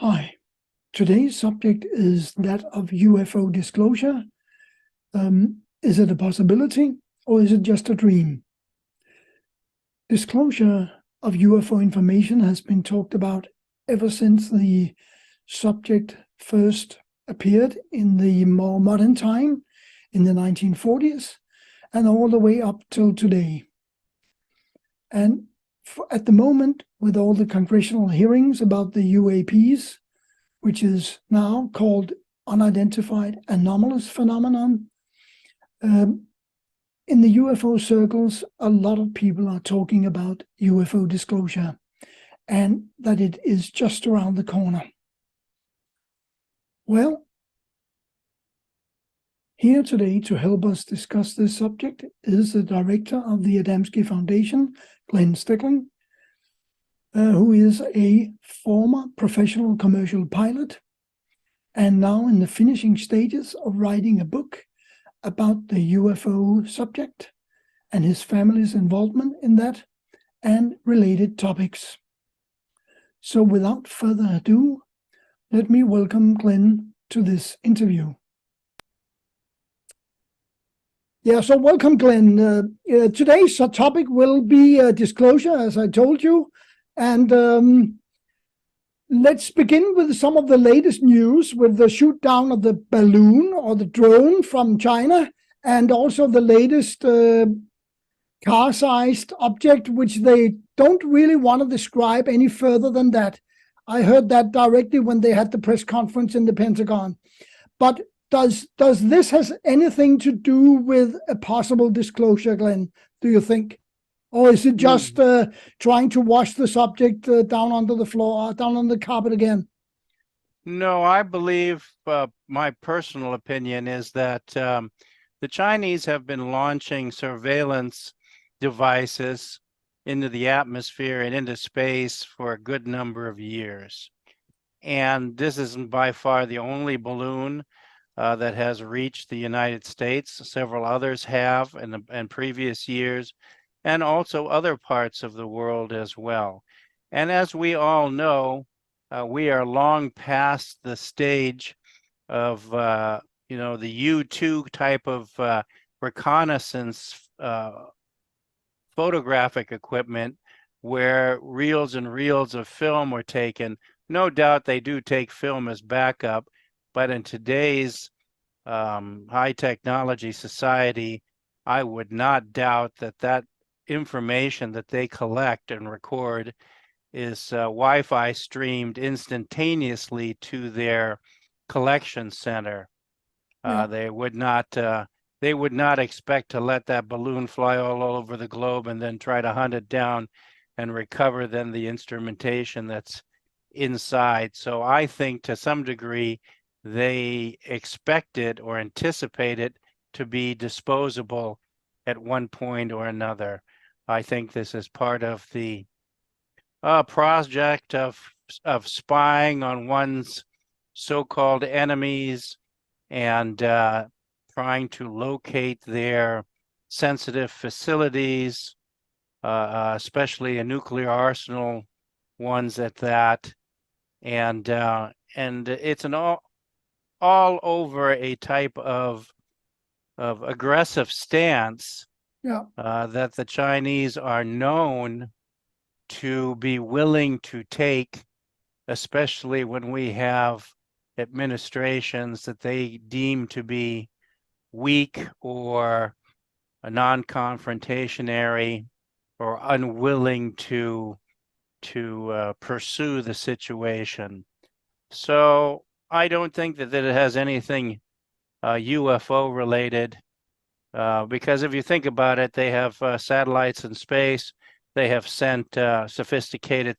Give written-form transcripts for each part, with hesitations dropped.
Hi, today's subject is that of UFO disclosure. Is it a possibility or is it just a dream? Disclosure of UFO information has been talked about ever since the subject first appeared in the more modern time in the 1940s and all the way up till today. And at the moment, with all the congressional hearings about the UAPs, which is now called unidentified anomalous phenomenon, in the UFO circles, a lot of people are talking about UFO disclosure and that it is just around the corner. Well, here today to help us discuss this subject is the director of the Adamski Foundation, Glenn Stickling, who is a former professional commercial pilot and now in the finishing stages of writing a book about the UFO subject and his family's involvement in that and related topics. So without further ado, let me welcome Glenn to this interview. Yeah, so welcome, Glenn. Today's topic will be disclosure, as I told you. And let's begin with some of the latest news with the shoot down of the balloon or the drone from China, and also the latest car-sized object, which they don't really want to describe any further than that. I heard that directly when they had the press conference in the Pentagon. But does this has anything to do with a possible disclosure, Glenn, do you think? Or is it just trying to wash the subject down onto the floor, down on the carpet again? No, I believe my personal opinion is that the Chinese have been launching surveillance devices into the atmosphere and into space for a good number of years. And this isn't by far the only balloon that has reached the United States. Several others have in previous years, and also other parts of the world as well. And as we all know, we are long past the stage of, the U-2 type of reconnaissance photographic equipment where reels and reels of film were taken. No doubt they do take film as backup, but in today's high technology society, I would not doubt that information that they collect and record is Wi-Fi streamed instantaneously to their collection center. They would not expect to let that balloon fly all over the globe and then try to hunt it down and recover then the instrumentation that's inside. So I think to some degree they expected or anticipated to be disposable at one point or another. I think this is part of the project of spying on one's so-called enemies and trying to locate their sensitive facilities, especially a nuclear arsenal ones at that. And it's an all over a type of aggressive stance that the Chinese are known to be willing to take, especially when we have administrations that they deem to be weak or non-confrontationary or unwilling to pursue the situation. So I don't think that it has anything UFO related, because if you think about it, they have satellites in space. They have sent sophisticated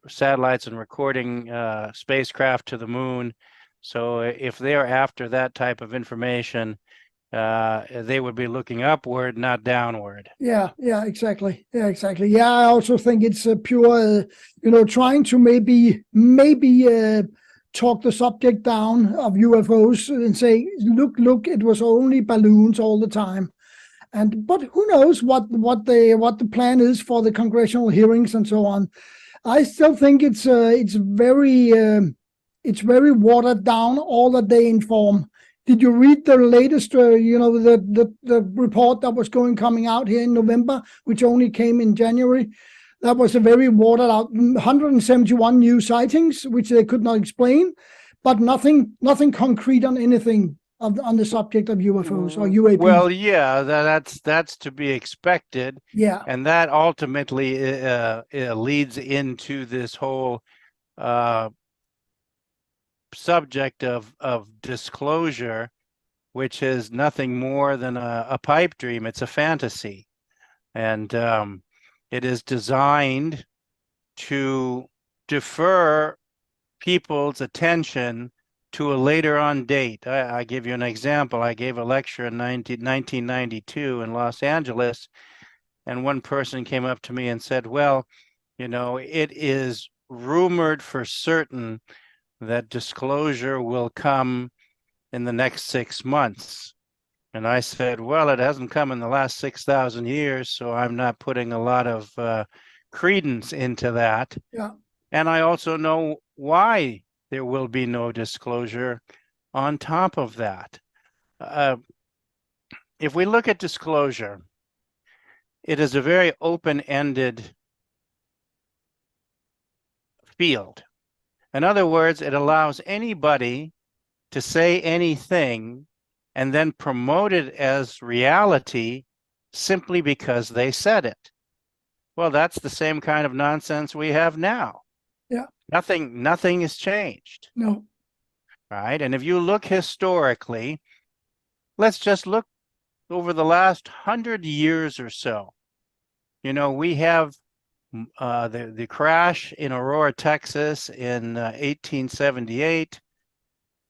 satellites and recording spacecraft to the moon. So if they're after that type of information, they would be looking upward, not downward. Yeah, exactly. Yeah, I also think it's a pure, trying to maybe talk the subject down of UFOs and say, look, it was only balloons all the time. But who knows what the plan is for the congressional hearings and so on. I still think it's very watered down, all that they inform. Did you read the latest, the report that was coming out here in November, which only came in January? That was a very watered out 171 new sightings, which they could not explain, but nothing concrete on anything on the subject of UFOs or UAPs. Well, yeah, that's to be expected. Yeah. And that ultimately leads into this whole subject of disclosure, which is nothing more than a pipe dream. It's a fantasy. And it is designed to defer people's attention to a later on date. I give you an example. I gave a lecture in 1992 in Los Angeles, and one person came up to me and said, well, it is rumored for certain that disclosure will come in the next 6 months. And I said, well, it hasn't come in the last 6,000 years, so I'm not putting a lot of credence into that. Yeah. And I also know why there will be no disclosure on top of that. If we look at disclosure, it is a very open-ended field. In other words, it allows anybody to say anything and then promote it as reality simply because they said it. Well, that's the same kind of nonsense we have now. Yeah. Nothing has changed. No. Right? And if you look historically, let's just look over the last 100 years or so. We have the crash in Aurora, Texas in 1878.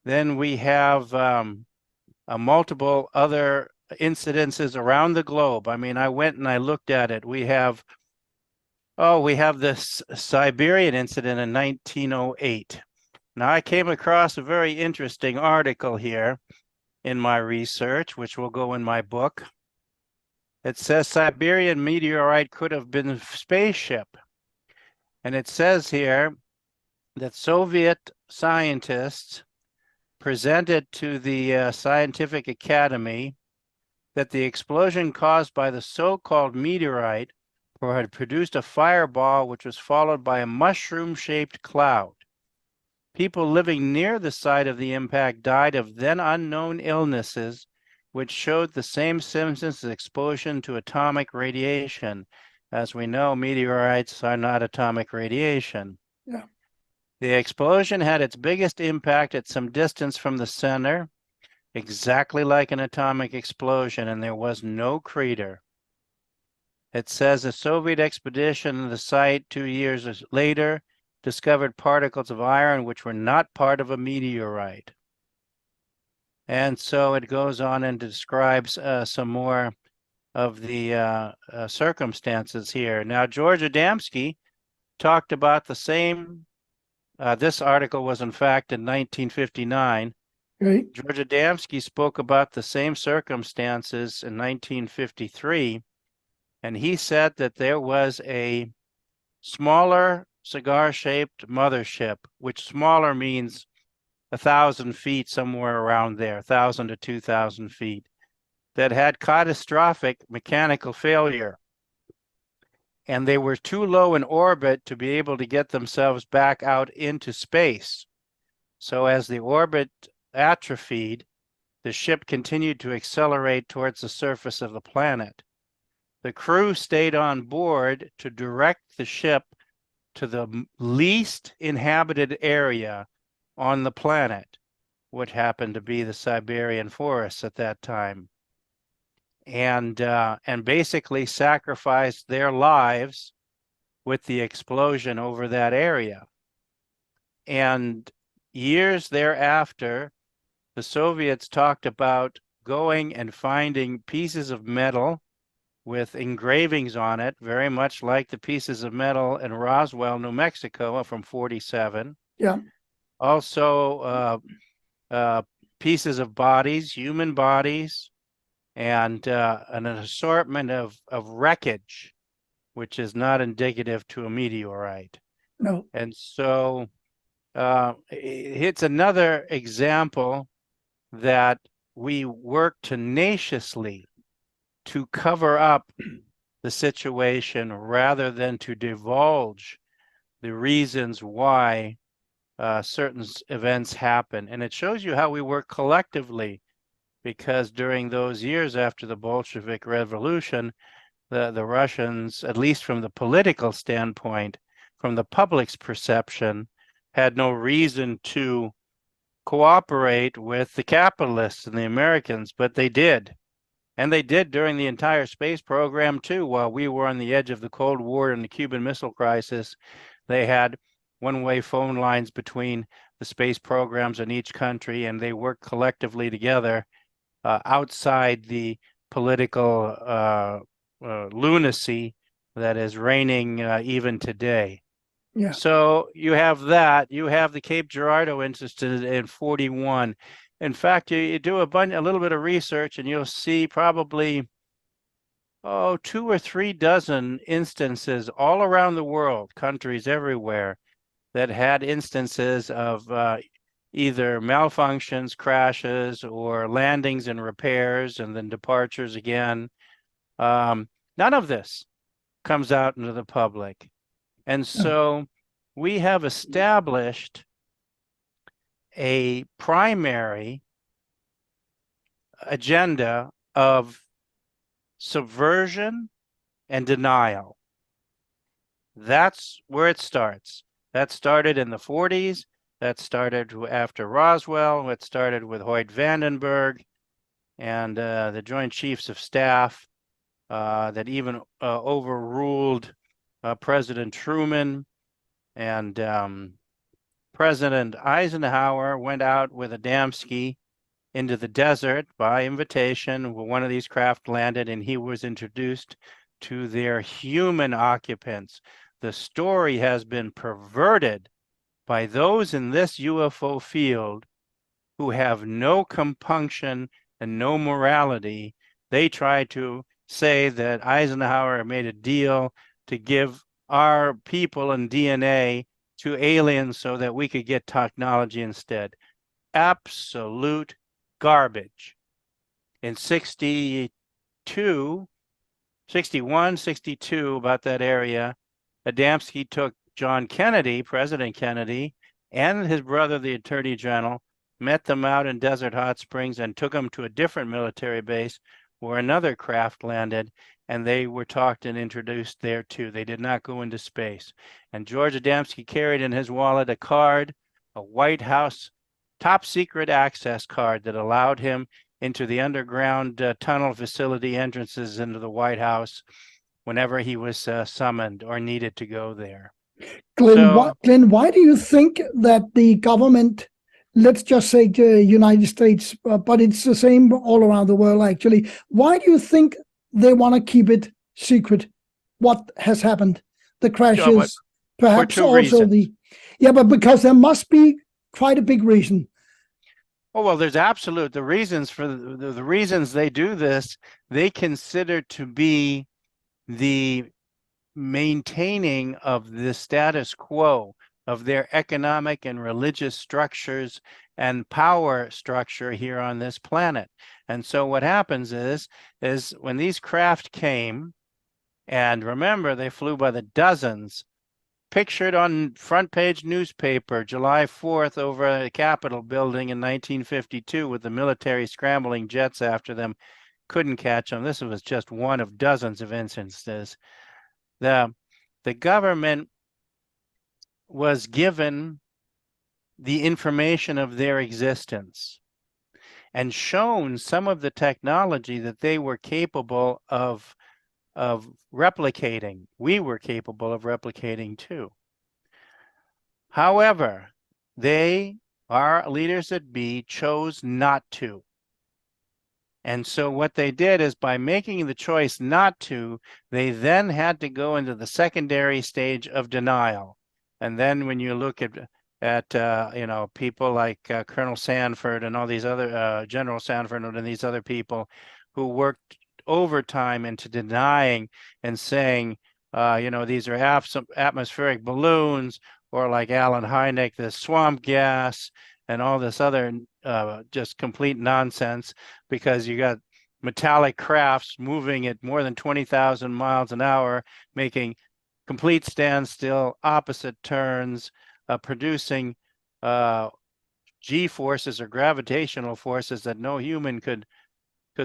Then we have multiple other incidences around the globe. I mean, I went and I looked at it. We have this Siberian incident in 1908. Now, I came across a very interesting article here in my research, which will go in my book. It says Siberian meteorite could have been a spaceship. And it says here that Soviet scientists presented to the Scientific Academy that the explosion caused by the so-called meteorite had produced a fireball which was followed by a mushroom-shaped cloud. People living near the site of the impact died of then unknown illnesses, which showed the same symptoms as exposure to atomic radiation. As we know, meteorites are not atomic radiation. Yeah. The explosion had its biggest impact at some distance from the center, exactly like an atomic explosion, and there was no crater. It says a Soviet expedition to the site 2 years later discovered particles of iron which were not part of a meteorite. And so it goes on and describes some more of the circumstances here. Now, George Adamski talked about the same. This article was, in fact, in 1959. Right. George Adamski spoke about the same circumstances in 1953, and he said that there was a smaller cigar-shaped mothership, which smaller means 1,000 feet, somewhere around there, 1,000 to 2,000 feet, that had catastrophic mechanical failure. And they were too low in orbit to be able to get themselves back out into space. So as the orbit atrophied, the ship continued to accelerate towards the surface of the planet. The crew stayed on board to direct the ship to the least inhabited area on the planet, which happened to be the Siberian forests at that time, and basically sacrificed their lives with the explosion over that area. And years thereafter, the Soviets talked about going and finding pieces of metal with engravings on it, very much like the pieces of metal in Roswell, New Mexico from 47. Yeah. Also, pieces of bodies, human bodies, and an assortment of wreckage, which is not indicative to a meteorite. No. And so it's another example that we work tenaciously to cover up the situation rather than to divulge the reasons why certain events happen. And it shows you how we work collectively, because during those years after the Bolshevik Revolution, the Russians, at least from the political standpoint, from the public's perception, had no reason to cooperate with the capitalists and the Americans, but they did. And they did during the entire space program, too. While we were on the edge of the Cold War and the Cuban Missile Crisis, they had one-way phone lines between the space programs in each country, and they worked collectively together outside the political lunacy that is reigning even today. Yeah. So you have that. You have the Cape Girardeau incident in 41. In fact, you do a little bit of research, and you'll see probably 2 or 3 dozen instances all around the world, countries everywhere, that had instances of either malfunctions, crashes, or landings and repairs, and then departures again. None of this comes out into the public. And so we have established a primary agenda of subversion and denial. That's where it starts. That started in the 40s. That started after Roswell. It started with Hoyt Vandenberg and the Joint Chiefs of Staff that even overruled President Truman. And President Eisenhower went out with Adamski into the desert by invitation. One of these craft landed, and he was introduced to their human occupants. The story has been perverted by those in this UFO field who have no compunction and no morality. They try to say that Eisenhower made a deal to give our people and DNA to aliens so that we could get technology instead. Absolute garbage. In 62, 61, 62, about that area, Adamski took John Kennedy, President Kennedy, and his brother, the Attorney General, met them out in Desert Hot Springs and took them to a different military base where another craft landed, and they were talked and introduced there too. They did not go into space. And George Adamski carried in his wallet a card, a White House top secret access card that allowed him into the underground tunnel facility entrances into the White House whenever he was summoned or needed to go there. Glenn, why do you think that the government, let's just say the United States, but it's the same all around the world actually, why do you think they want to keep it secret what has happened? The crashes, perhaps also reasons. But because there must be quite a big reason. Oh, well, there's the reasons for the reasons they do this, they consider to be the maintaining of the status quo of their economic and religious structures and power structure here on this planet. And so what happens is when these craft came, and remember, they flew by the dozens, pictured on front page newspaper July 4th over the Capitol building in 1952 with the military scrambling jets after them, couldn't catch them. This was just one of dozens of instances. The government was given the information of their existence and shown some of the technology that they were capable of replicating. We were capable of replicating too. However, our leaders at B chose not to. And so what they did is, by making the choice not to, they then had to go into the secondary stage of denial. And then when you look at people like Colonel Sanford and all these other General Sanford and these other people who worked overtime into denying and saying These are atmospheric balloons, or like Alan Hynek, the swamp gas and all this other just complete nonsense, because you got metallic crafts moving at more than 20,000 miles an hour, making complete standstill, opposite turns, producing G forces or gravitational forces that no human could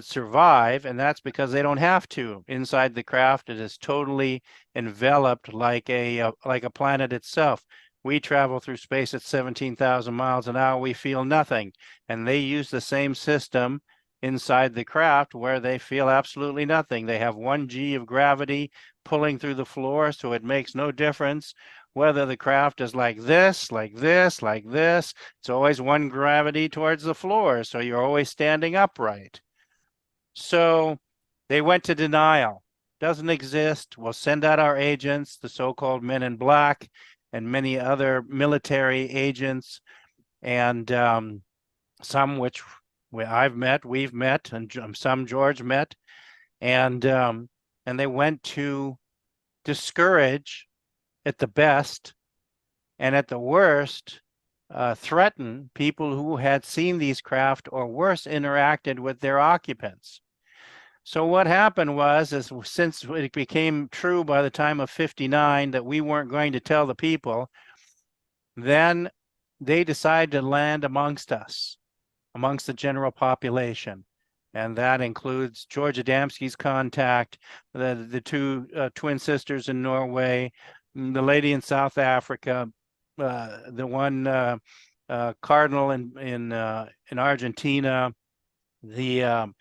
survive, and that's because they don't have to. Inside the craft, it is totally enveloped like a planet itself. We travel through space at 17,000 miles an hour. We feel nothing, and they use the same system inside the craft where they feel absolutely nothing. They have 1 G of gravity pulling through the floor, so it makes no difference whether the craft is like this, like this, like this. It's always one gravity towards the floor, so you're always standing upright. So they went to denial. Doesn't exist. We'll send out our agents, the so-called men in black, and many other military agents, and some which I've met, we've met, and some George met, and they went to discourage at the best, and at the worst, threaten people who had seen these craft or worse, interacted with their occupants. So what happened was, since it became true by the time of 59 that we weren't going to tell the people, then they decided to land amongst us, amongst the general population. And that includes George Adamski's contact, the two twin sisters in Norway, the lady in South Africa, the one cardinal in Argentina, the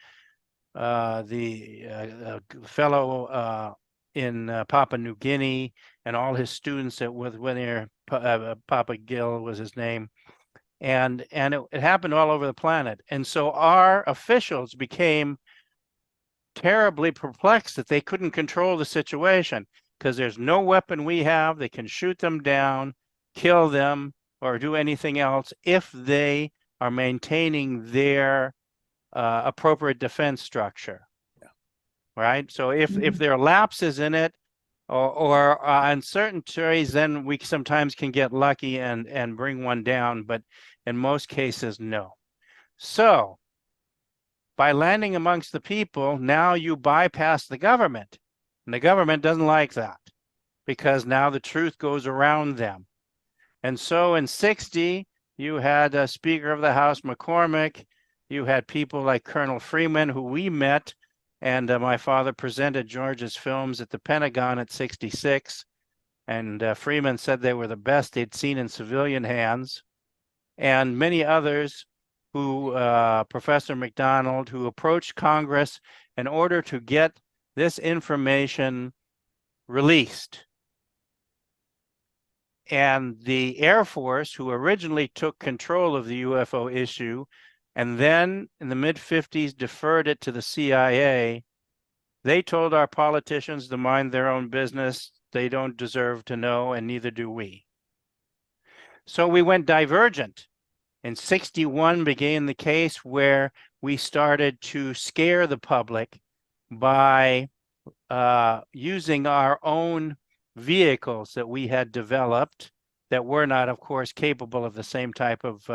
fellow in Papua New Guinea, and all his students when Papa Gill was his name. And it happened all over the planet. And so our officials became terribly perplexed that they couldn't control the situation, because there's no weapon we have. They can shoot them down, kill them, or do anything else if they are maintaining their appropriate defense structure. Yeah. Right? So if there are lapses in it, or uncertainties, then we sometimes can get lucky and bring one down, but in most cases, no. So by landing amongst the people, now you bypass the government, and the government doesn't like that, because now the truth goes around them. And so in 60, you had a Speaker of the House, McCormick. You had people like Colonel Freeman, who we met, and my father presented George's films at the Pentagon at 66. And Freeman said they were the best they'd seen in civilian hands. And many others who, Professor McDonald, who approached Congress in order to get this information released. And the Air Force, who originally took control of the UFO issue, and then in the mid-50s deferred it to the CIA, they told our politicians to mind their own business. They don't deserve to know, and neither do we. So we went divergent. In 61 began the case where we started to scare the public by using our own vehicles that we had developed, that were not, of course, capable of the same type of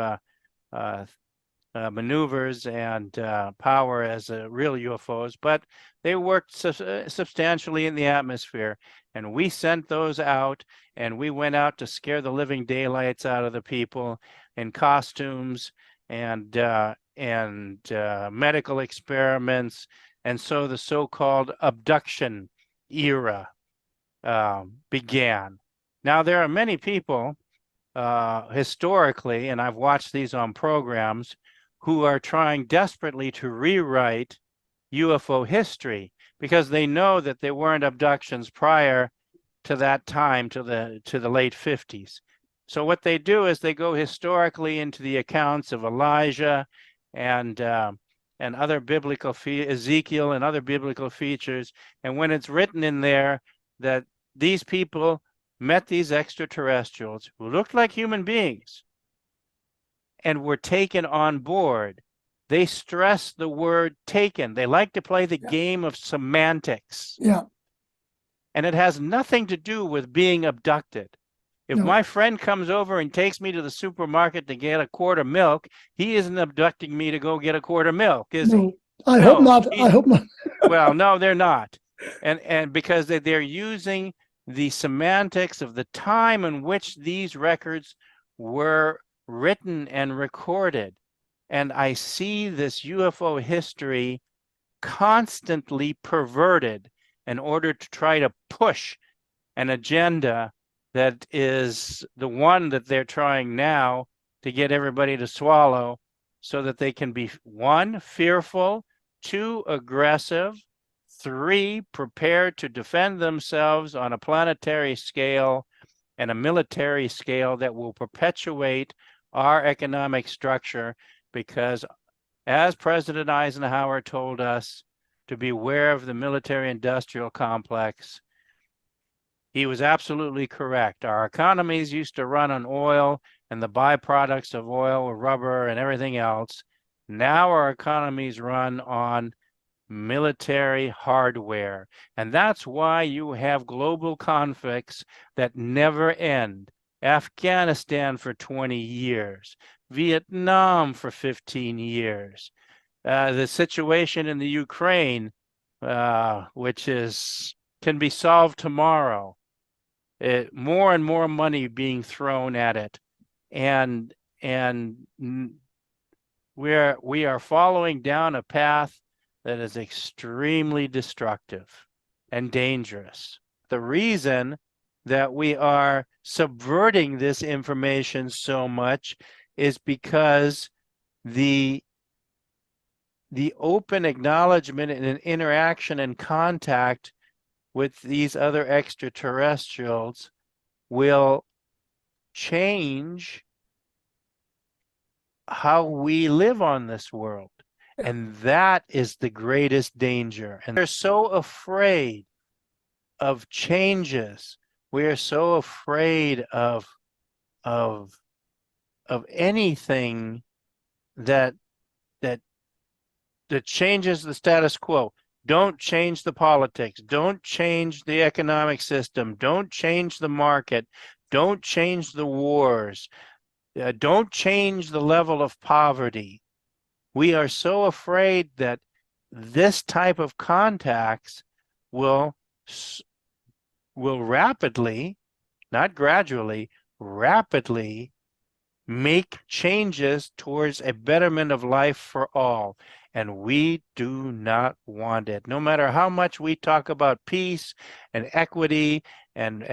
maneuvers and power as real UFOs, but they worked substantially in the atmosphere. And we sent those out, and we went out to scare the living daylights out of the people in costumes and medical experiments. And so the so-called abduction era began. Now, there are many people historically, and I've watched these on programs, who are trying desperately to rewrite UFO history, because they know that there weren't abductions prior to that time, to the late 50s. So what they do is they go historically into the accounts of Elijah and other biblical Ezekiel and other biblical features, and when it's written in there that these people met these extraterrestrials who looked like human beings and were taken on board, they stress the word taken. They like to play the game of semantics. Yeah. and it has nothing to do with being abducted. If No. my friend comes over and takes me to the supermarket to get a quart of milk, he isn't abducting me to go get a quart of milk, is No, he? I No, hope not. I hope not. Well, no, they're not. And because they're using the semantics of the time in which these records were written and recorded. And I see this UFO history constantly perverted in order to try to push an agenda that is the one that they're trying now to get everybody to swallow, so that they can be, 1, fearful, 2, aggressive, 3, prepared to defend themselves on a planetary scale and a military scale that will perpetuate our economic structure. Because as President Eisenhower told us to beware of the military-industrial complex, he was absolutely correct. Our economies used to run on oil, and the byproducts of oil were rubber and everything else. Now our economies run on military hardware. And that's why you have global conflicts that never end. Afghanistan for 20 years, Vietnam for 15 years, the situation in the Ukraine, which can be solved tomorrow. More and more money being thrown at it, and we are following down a path that is extremely destructive and dangerous. The reason that we are subverting this information so much is because the open acknowledgement and an interaction and contact with these other extraterrestrials will change how we live on this world. And that is the greatest danger. And they're so afraid of changes. We are so afraid of anything that changes the status quo. Don't change the politics. Don't change the economic system. Don't change the market. Don't change the wars. Don't change the level of poverty. We are so afraid that this type of contacts will rapidly, not gradually, rapidly make changes towards a betterment of life for all. And we do not want it. No matter how much we talk about peace and equity and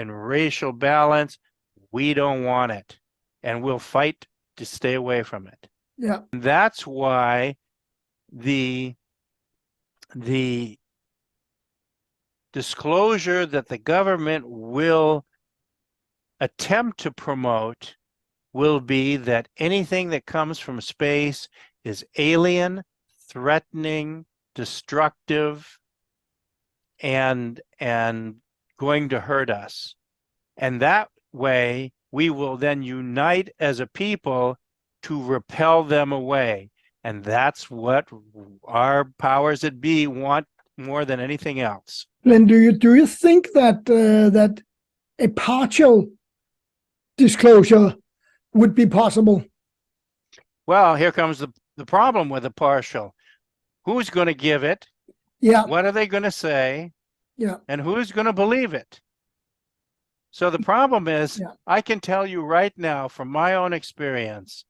racial balance, we don't want it. And we'll fight to stay away from it. Yeah. And that's why the disclosure that the government will attempt to promote will be that anything that comes from space is alien, threatening, destructive, and going to hurt us. And that way, we will then unite as a people to repel them away. And that's what our powers that be want more than anything else. Glenn, do you think that that a partial disclosure would be possible? Well, here comes the problem with the partial. Who's going to give it? Yeah. What are they going to say? Yeah. And who's going to believe it? So the problem is, Yeah. I can tell you right now from my own experience,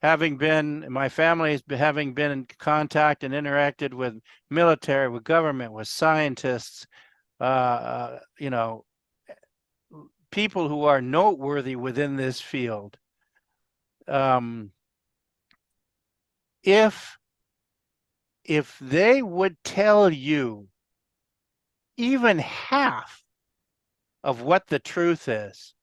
my family having been in contact and interacted with military, with government, with scientists, people who are noteworthy within this field. If they would tell you even half of what the truth is,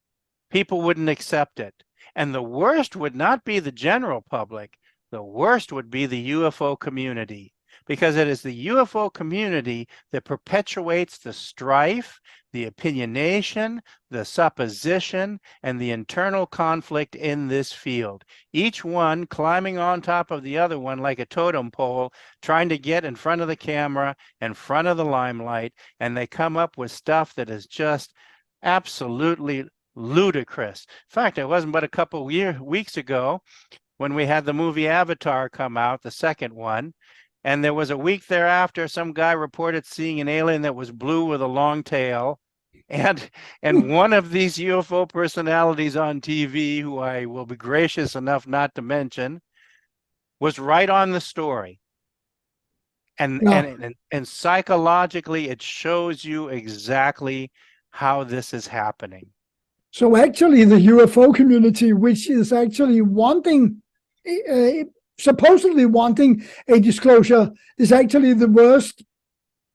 people wouldn't accept it. And the worst would not be the general public. The worst would be the UFO community, because it is the UFO community that perpetuates the strife, the opinionation, the supposition, and the internal conflict in this field. Each one climbing on top of the other one like a totem pole, trying to get in front of the camera, in front of the limelight, and they come up with stuff that is just absolutely ludicrous. In fact, it wasn't but a couple weeks ago when we had the movie Avatar come out, the second one, and there was a week thereafter, some guy reported seeing an alien that was blue with a long tail. And one of these UFO personalities on TV, who I will be gracious enough not to mention, was right on the story. And psychologically, it shows you exactly how this is happening. So actually, the UFO community, which is actually wanting, supposedly wanting a disclosure, is actually the worst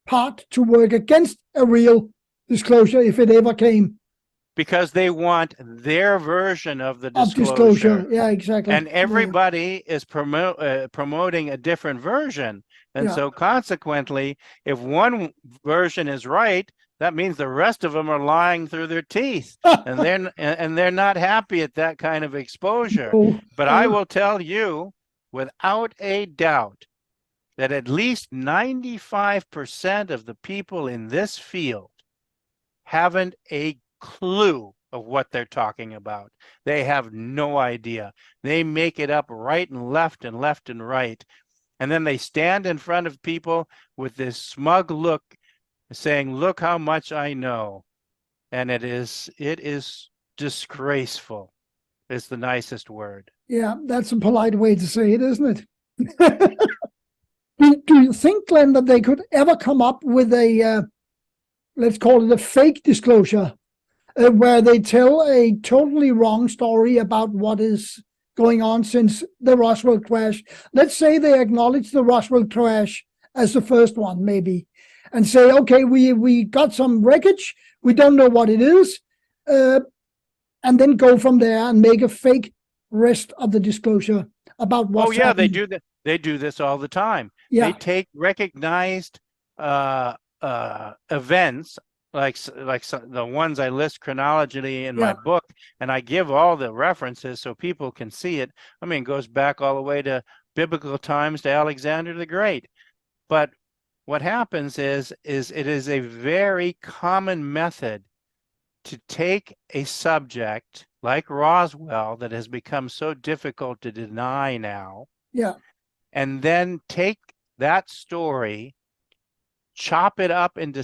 part to work against a real disclosure if it ever came. Because they want their version of the disclosure. Yeah, exactly. And everybody is promoting a different version. And so consequently, if one version is right, that means the rest of them are lying through their teeth, and they're not happy at that kind of exposure. But I will tell you, without a doubt, that at least 95% of the people in this field haven't a clue of what they're talking about. They have no idea. They make it up right and left and left and right. And then they stand in front of people with this smug look saying, look how much I know. And it is disgraceful. Is the nicest word. Yeah, that's a polite way to say it, isn't it? Do you think, Glenn, that they could ever come up with a, let's call it a fake disclosure, where they tell a totally wrong story about what is going on since the Roswell crash? Let's say they acknowledge the Roswell crash as the first one, maybe, and say, okay, we got some wreckage, we don't know what it is, and then go from there and make a fake rest of the disclosure about what's happening. They do that. They do this all the time. They take recognized events like the ones I list chronologically in my book, and I give all the references so people can see it. I mean, it goes back all the way to biblical times, to Alexander the Great. But what happens is it is a very common method to take a subject like Roswell that has become so difficult to deny now, and then take that story, chop it up into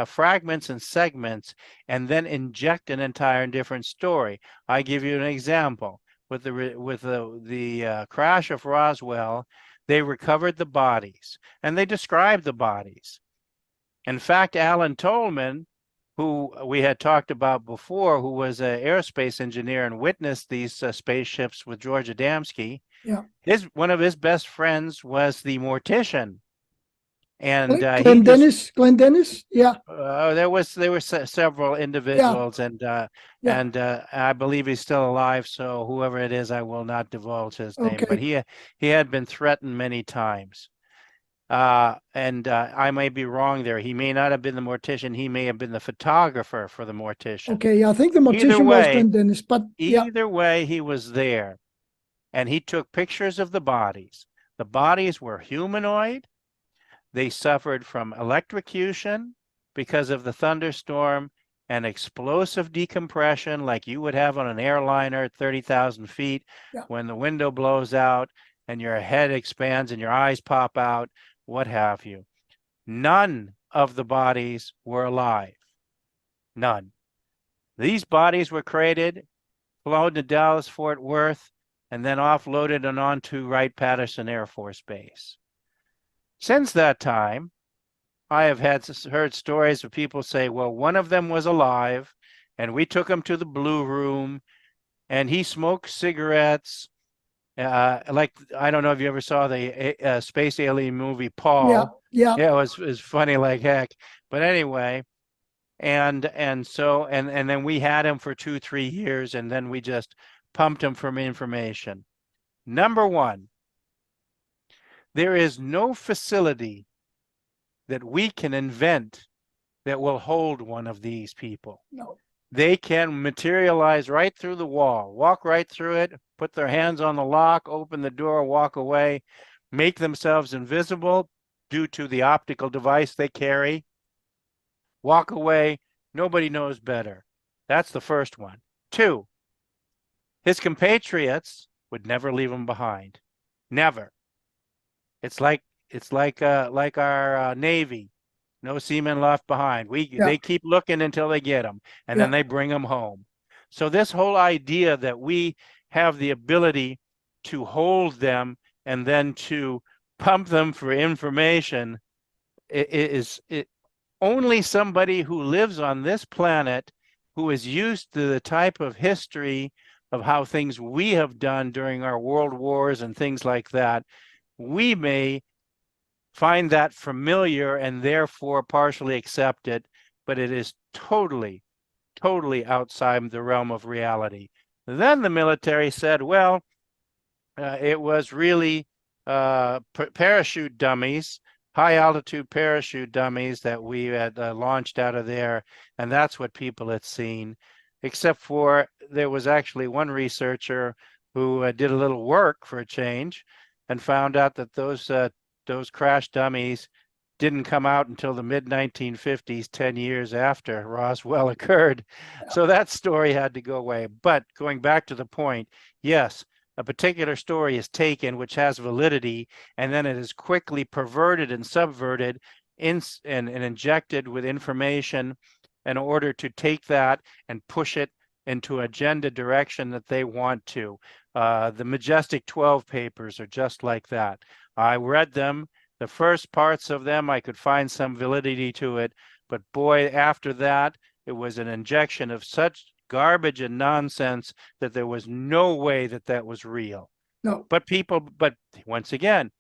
fragments and segments, and then inject an entire different story. I give you an example. With the crash of Roswell, they recovered the bodies, and they described the bodies. In fact, Alan Tolman, who we had talked about before, who was an aerospace engineer and witnessed these spaceships with George Adamski, one of his best friends was the mortician. And Glenn Dennis, there were several individuals, and I believe he's still alive. So whoever it is, I will not divulge his name. But he had been threatened many times. And I may be wrong there. He may not have been the mortician. He may have been the photographer for the mortician. Okay, I think the mortician was Glenn Dennis, but either way, he was there, and he took pictures of the bodies. The bodies were humanoid. They suffered from electrocution because of the thunderstorm and explosive decompression like you would have on an airliner at 30,000 feet when the window blows out and your head expands and your eyes pop out, what have you. None of the bodies were alive. None. These bodies were created, flown to Dallas, Fort Worth, and then offloaded and onto Wright-Patterson Air Force Base. Since that time, I have heard stories of people say, well, one of them was alive, and we took him to the Blue Room, and he smoked cigarettes. Like, I don't know if you ever saw the space alien movie, Paul. Yeah, it was funny like heck. But anyway, and then we had him for 2-3 years, and then we just pumped him for information. Number one, There is no facility that we can invent that will hold one of these people. No. They can materialize right through the wall, walk right through it, put their hands on the lock, open the door, walk away, make themselves invisible due to the optical device they carry, walk away. Nobody knows better. That's the first one. Two, his compatriots would never leave him behind. Never. It's like our Navy. No seamen left behind. Yeah. They keep looking until they get them, and Yeah. then they bring them home. So this whole idea that we have the ability to hold them and then to pump them for information is only somebody who lives on this planet, who is used to the type of history of how things we have done during our world wars and things like that. We may find that familiar and therefore partially accept it, but it is totally, totally outside the realm of reality. Then the military said, well, it was really parachute dummies, high altitude parachute dummies that we had launched out of there, and that's what people had seen, except for there was actually one researcher who did a little work for a change and found out that those crash dummies didn't come out until the mid 1950s, 10 years after Roswell occurred. So that story had to go away. But going back to the point, yes, a particular story is taken which has validity, and then it is quickly perverted and subverted and injected with information in order to take that and push it into agenda direction that they want to. The Majestic 12 papers are just like that. I read them. The first parts of them, I could find some validity to it. But boy, after that, it was an injection of such garbage and nonsense that there was no way that that was real. No. But once again,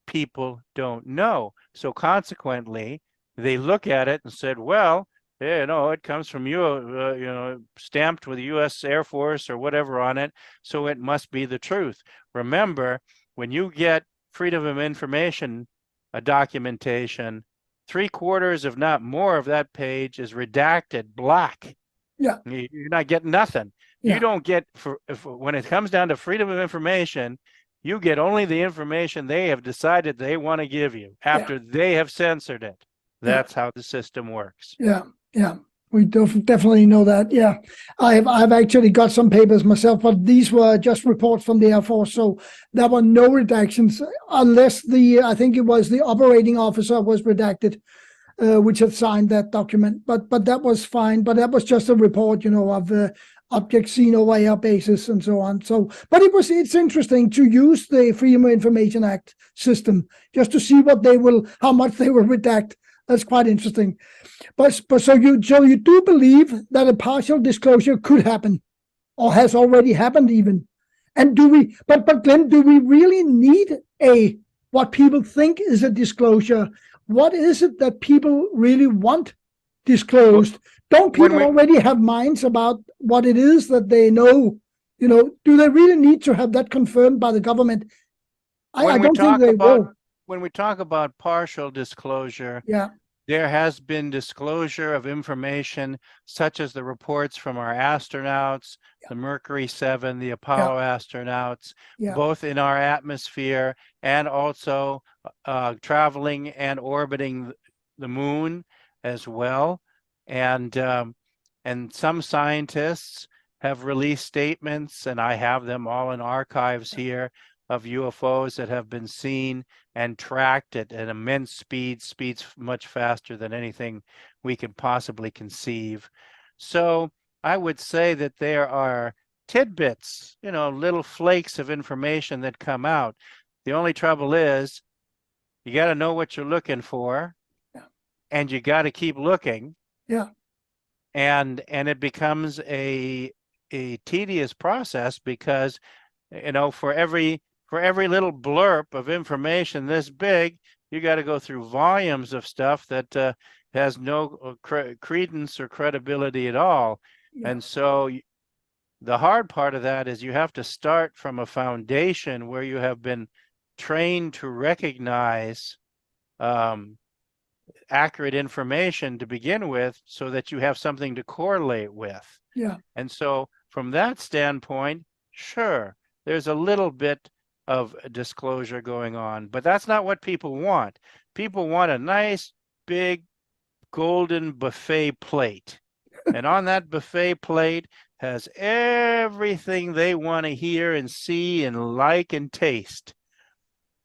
people don't know. So consequently, they look at it and said, well, it comes from you, stamped with U.S. Air Force or whatever on it, so it must be the truth. Remember, when you get Freedom of Information documentation, 3/4, if not more, of that page is redacted black. Yeah. You're not getting nothing. Yeah. You don't get, when it comes down to freedom of information, you get only the information they have decided they want to give you after they have censored it. That's how the system works. Yeah. Yeah. We definitely know that. Yeah, I've actually got some papers myself, but these were just reports from the Air Force, so there were no redactions unless I think it was the operating officer was redacted, which had signed that document. But that was fine. But that was just a report, of objects seen over air bases and so on. So, but it's interesting to use the Freedom of Information Act system just to see how much they will redact. That's quite interesting. But so you do believe that a partial disclosure could happen, or has already happened even? And but Glenn, do we really need what people think is a disclosure? What is it that people really want disclosed? Don't people already have minds about what it is that they know? Do they really need to have that confirmed by the government? I don't think they will. When we talk about partial disclosure, there has been disclosure of information such as the reports from our astronauts, the Mercury 7, the Apollo astronauts, both in our atmosphere and also traveling and orbiting the moon as well. And some scientists have released statements, and I have them all in archives here, of UFOs that have been seen and tracked at an immense speeds much faster than anything we could possibly conceive. So I would say that there are tidbits, little flakes of information that come out. The only trouble is you got to know what you're looking for, and you got to keep looking. Yeah. And it becomes a tedious process because, for every little blurb of information this big, you got to go through volumes of stuff that has no credence or credibility at all. And so the hard part of that is you have to start from a foundation where you have been trained to recognize accurate information to begin with, so that you have something to correlate with. Yeah. And so from that standpoint, sure, there's a little bit of disclosure going on, but that's not what people want. People want a nice, big, golden buffet plate. And on that buffet plate has everything they want to hear and see and like and taste.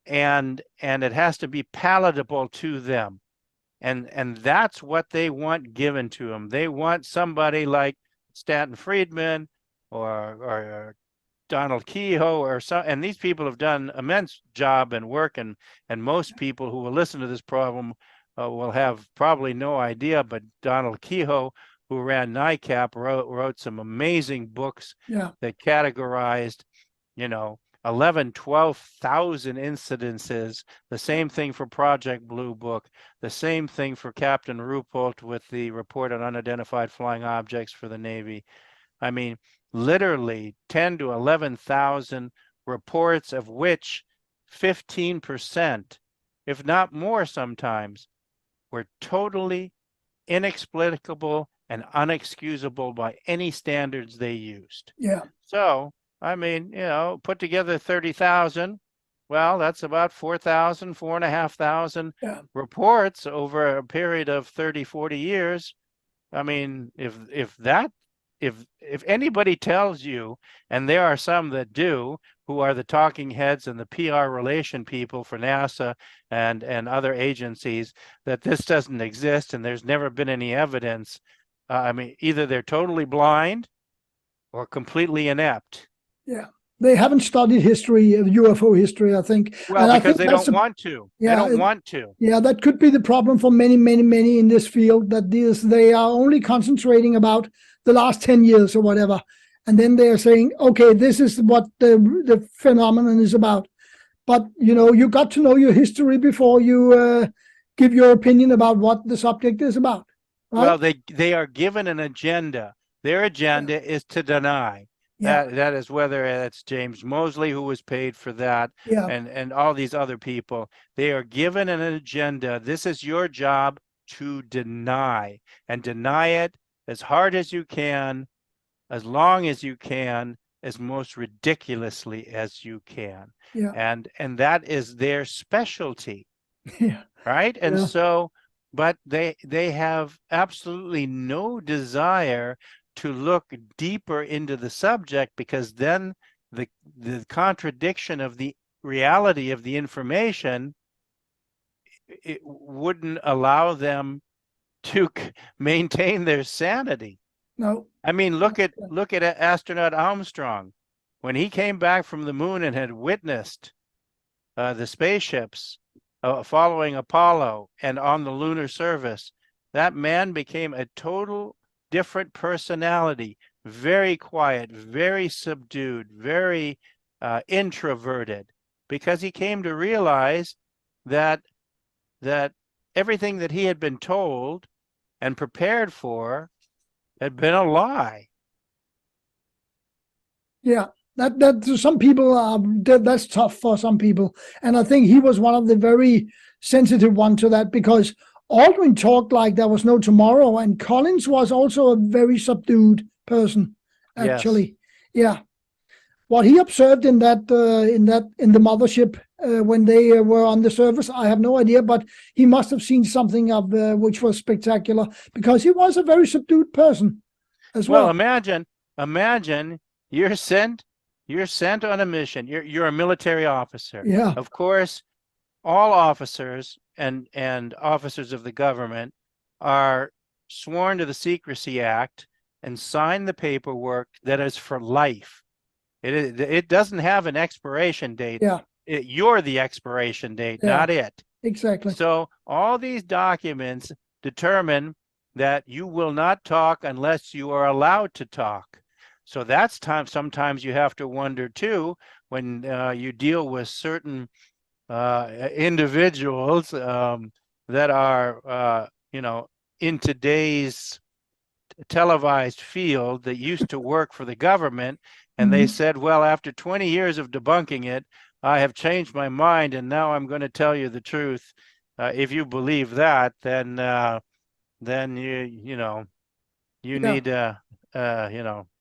And it has to be palatable to them. And that's what they want given to them. They want somebody like Stanton Friedman or Donald Kehoe or some, and these people have done immense job and work, and most people who will listen to this problem will have probably no idea, but Donald Kehoe, who ran NICAP, wrote some amazing books that categorized, 11, 12,000 incidences. The same thing for Project Blue Book, the same thing for Captain Ruppelt with the report on unidentified flying objects for the Navy. I mean, literally 10 to 11,000 reports, of which 15%, if not more sometimes, were totally inexplicable and unexcusable by any standards they used. Yeah. So, I mean, put together 30,000. Well, that's about 4,000, 4,500 reports over a period of 30, 40 years. I mean, if anybody tells you, and there are some that do, who are the talking heads and the PR relation people for NASA and other agencies, that this doesn't exist and there's never been any evidence, I mean, either they're totally blind or completely inept. Yeah. They haven't studied history, UFO history, I think. Well, and because they don't want to. Yeah, they don't want to. Yeah, that could be the problem for many, many, many in this field, that they are only concentrating about the last 10 years or whatever. And then they are saying, okay, this is what the phenomenon is about. But, you got to know your history before you give your opinion about what the subject is about. Right? Well, they are given an agenda. Their agenda is to deny. That is, whether it's James Mosley, who was paid for that, and all these other people. They are given an agenda. This is your job to deny, and deny it as hard as you can, as long as you can, as most ridiculously as you can. And that is their specialty. Right? And so, but they have absolutely no desire to look deeper into the subject, because then the contradiction of the reality of the information, it wouldn't allow them to maintain their sanity. No. I mean, look at astronaut Armstrong. When he came back from the moon and had witnessed the spaceships following Apollo and on the lunar surface, that man became a total different personality, very quiet, very subdued, very introverted, because he came to realize that everything that he had been told and prepared for had been a lie. Yeah, that some people that's tough for some people, and I think he was one of the very sensitive one to that, because Aldrin talked like there was no tomorrow, and Collins was also a very subdued person, actually. Yes. Yeah. What he observed in the mothership when they were on the surface, I have no idea, but he must have seen something of which was spectacular, because he was a very subdued person as well. Well, imagine you're sent on a mission. You're a military officer. Yeah. Of course, all officers and officers of the government are sworn to the Secrecy Act and sign the paperwork that is for life. It doesn't have an expiration date. Yeah. You're the expiration date, not it. Exactly. So all these documents determine that you will not talk unless you are allowed to talk. So that's sometimes you have to wonder too, when you deal with certain individuals that are, in today's televised field, that used to work for the government, and they said, well, after 20 years of debunking it, I have changed my mind, and now I'm going to tell you the truth. If you believe that, then you know you Yeah. need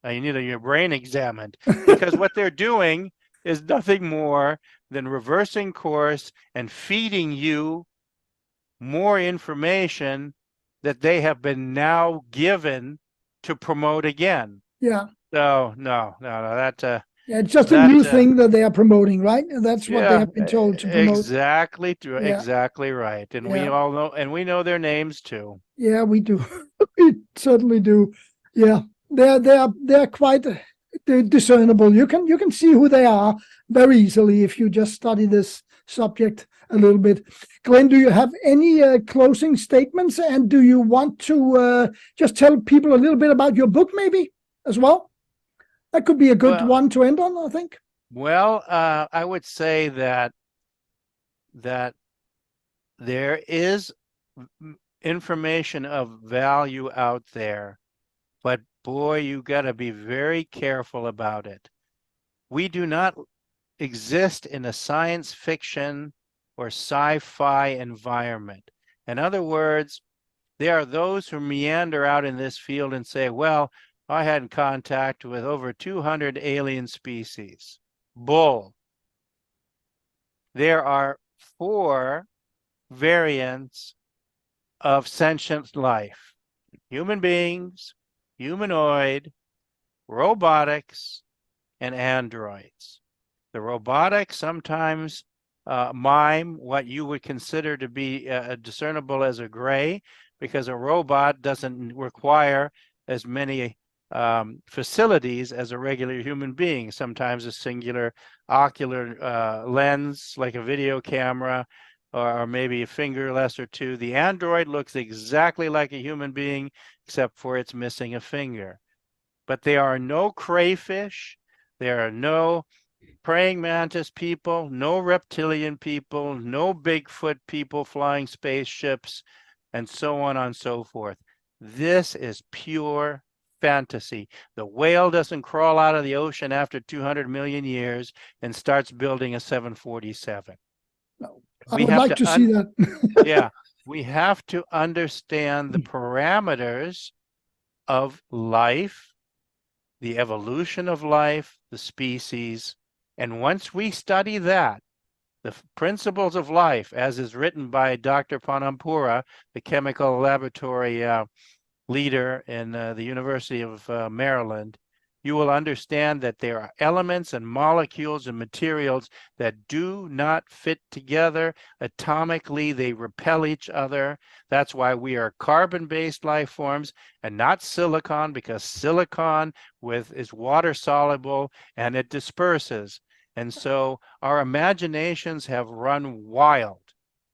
you need your brain examined, because what they're doing is nothing more than reversing course and feeding you more information that they have been now given to promote again. Yeah. So no, Yeah, it's just a that new thing that they are promoting, right? And that's what they yeah, have been told to promote. exactly true, Yeah. exactly right. And we Yeah. all know, and we know their names too. Yeah, we do. We certainly do. Yeah. They're quite discernible. You can see who they are very easily if you just study this subject a little bit. Glenn, do you have any closing statements, and do you want to just tell people a little bit about your book maybe as well? That could be a good Well, one to end on, I think. I would say that there is information of value out there, but boy, you got to be very careful about it. We do not exist in a science fiction or sci-fi environment. In other words, there are those who meander out in this field and say, well, I had contact with over 200 alien species. Bull. There are 4 variants of sentient life: human beings, humanoid, robotics, and androids. The robotics sometimes mime what you would consider to be discernible as a gray, because a robot doesn't require as many facilities as a regular human being. Sometimes a singular ocular lens, like a video camera, or maybe a finger less or two. The android looks exactly like a human being, except for it's missing a finger. But there are no crayfish, there are no praying mantis people, no reptilian people, no Bigfoot people flying spaceships, and so on and so forth. This is pure fantasy. The whale doesn't crawl out of the ocean after 200 million years and starts building a 747. No, I We would have like to to see that. yeah, we have to understand the parameters of life, the evolution of life, the species. And once we study that, the principles of life, as is written by Dr. Panampura, the chemical laboratory leader in the University of Maryland, you will understand that there are elements and molecules and materials that do not fit together. Atomically, they repel each other. That's why we are carbon-based life forms and not silicon, because silicon is water soluble and it disperses. And so our imaginations have run wild,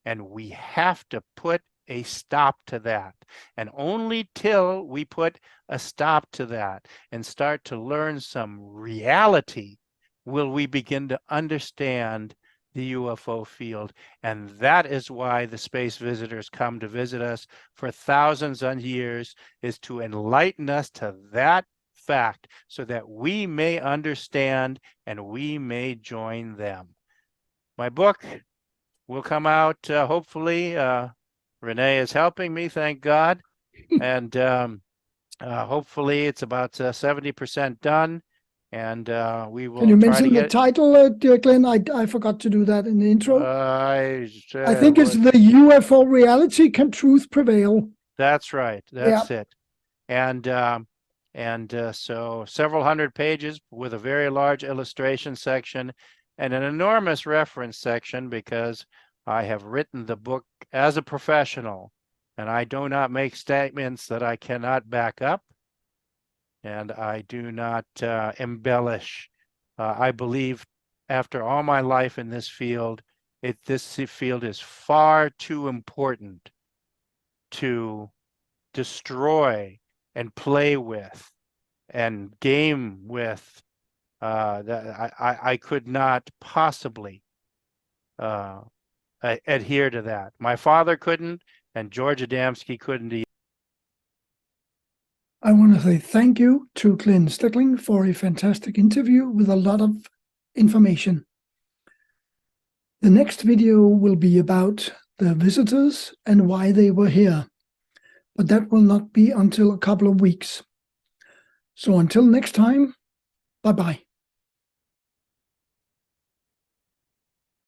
and we have to put a stop to that. And only till we put a stop to that and start to learn some reality will we begin to understand the UFO field. And that is why the space visitors come to visit us for thousands of years, is to enlighten us to that fact so that we may understand and we may join them. My book will come out hopefully. Renee is helping me, thank God. And hopefully it's about 70% done. And we Can you will try to mention the get, title, dear Glenn? I forgot to do that in the intro. I I think it's the UFO reality. Can truth prevail? That's right. Yeah. That's it. And so several hundred pages with a very large illustration section and an enormous reference section, because I have written the book as a professional and I do not make statements that I cannot back up, and I do not embellish. I believe after all my life in this field, this field is far too important to destroy and play with and game with. That I could not possibly adhere to that. My father couldn't, and George Adamski couldn't either. I want to say thank you to Glenn Stickling for a fantastic interview with a lot of information. The next video will be about the visitors and why they were here, but that will not be until a couple of weeks. So until next time, bye-bye.